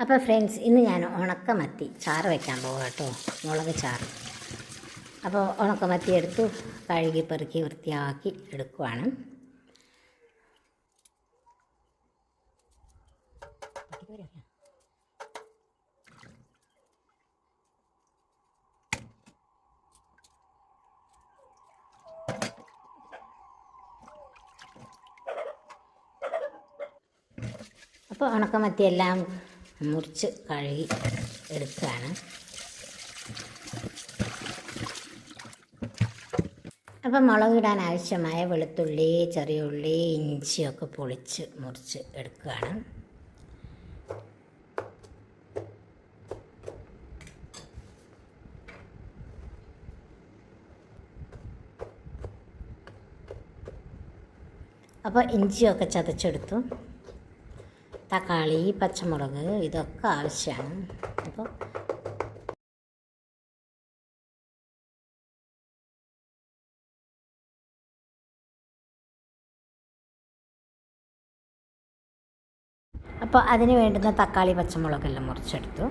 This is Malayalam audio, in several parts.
അപ്പോൾ ഫ്രണ്ട്സ്, ഇന്ന് ഞാൻ ഉണക്കമത്തി ചാറ് വയ്ക്കാൻ പോകും കേട്ടോ, മുളക് ചാറ്. അപ്പോൾ ഉണക്കമത്തി എടുത്തു കഴുകി പെറുക്കി വൃത്തിയാക്കി എടുക്കുവാണ്. അപ്പോൾ ഉണക്കമത്തി എല്ലാം മുറിച്ച് കഴുകി എടുക്കുകയാണ്. അപ്പം മുളകിടാൻ ആവശ്യമായ വെളുത്തുള്ളി, ചെറിയ ഉള്ളി, ഇഞ്ചിയൊക്കെ പൊളിച്ച് മുറിച്ച് എടുക്കുകയാണ്. അപ്പോൾ ഇഞ്ചിയൊക്കെ ചതച്ചെടുത്തു. തക്കാളി, പച്ചമുളക് ഇതൊക്കെ ആവശ്യമാണ്. അപ്പോൾ അതിന് വേണ്ടുന്ന തക്കാളി, പച്ചമുളകെല്ലാം മുറിച്ചെടുത്തു.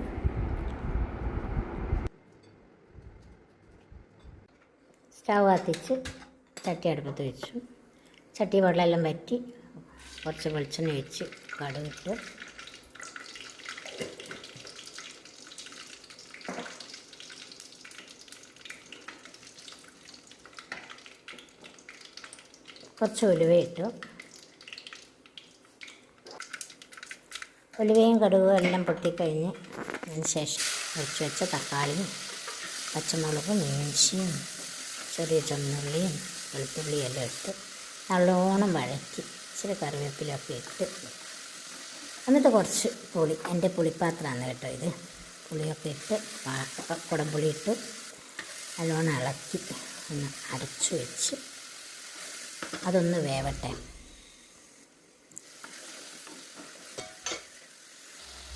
സ്റ്റവ് കത്തിച്ച് ചട്ടി അടുപ്പത്ത് വെച്ചു. ചട്ടി വെള്ളമെല്ലാം വറ്റി കുറച്ച് വെളിച്ചെണ്ണ ഒഴിച്ച് കടുകിട്ട് കുറച്ച് ഉലുവയിട്ടു. ഉലുവയും കടുകും എല്ലാം പൊട്ടിക്കഴിഞ്ഞ് അതിന് ശേഷം മുറിച്ച് വെച്ച തക്കാളിയും പച്ചമുളകും ഇഞ്ചിയും ചെറിയ ചുവന്നുള്ളിയും വെളുത്തുള്ളിയും എല്ലാം ഇട്ട് നല്ലോണം വഴറ്റി ഇച്ചിരി കറിവേപ്പിലൊക്കെ ഇട്ട് എന്നിട്ട് കുറച്ച് പുളി, എൻ്റെ പുളിപ്പാത്രമാണ് കേട്ടോ ഇത്, പുളിയൊക്കെ ഇട്ട് കുടംപുളി ഇട്ട് നല്ലോണം ഇളക്കി ഒന്ന് അരച്ചു വെച്ച് അതൊന്ന് വേവട്ടെ.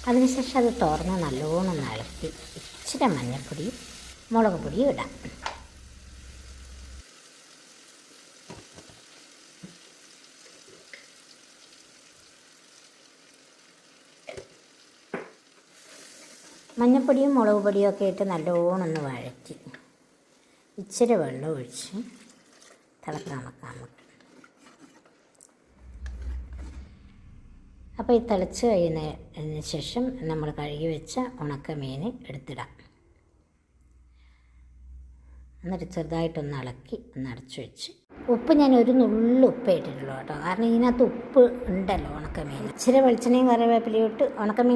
അതിനുശേഷം അത് തുറന്ന് നല്ലോണം ഒന്ന് ഇളക്കി ഇച്ചിരി മഞ്ഞൾപ്പൊടിയും മുളക് പൊടിയും ഇടാം. മഞ്ഞൾപ്പൊടിയും മുളക് പൊടിയും ഒക്കെ ഇട്ട് നല്ലോണം ഒന്ന് വഴറ്റി ഇച്ചിരി വെള്ളം ഒഴിച്ച് തിളക്കാൻ വെക്കാം നമുക്ക്. അപ്പോൾ ഈ തിളച്ച് കഴിയുന്നതിന് ശേഷം നമ്മൾ കഴുകി വെച്ച ഉണക്കമീൻ എടുത്തിടാം. എന്നിട്ട് ചെറുതായിട്ടൊന്ന് ഇളക്കി ഒന്ന് അടച്ചു വെച്ച് ഉപ്പ് ഞാൻ ഒരു നുള്ളു ഉപ്പ് ഇട്ടിട്ടുള്ളൂ കേട്ടോ, കാരണം ഇതിനകത്ത് ഉപ്പ് ഉണ്ടല്ലോ ഉണക്കമീൻ. ഇച്ചിരി വെളിച്ചെണ്ണയും കറിവേപ്പിലയും ഇട്ട് ഉണക്കമീൻ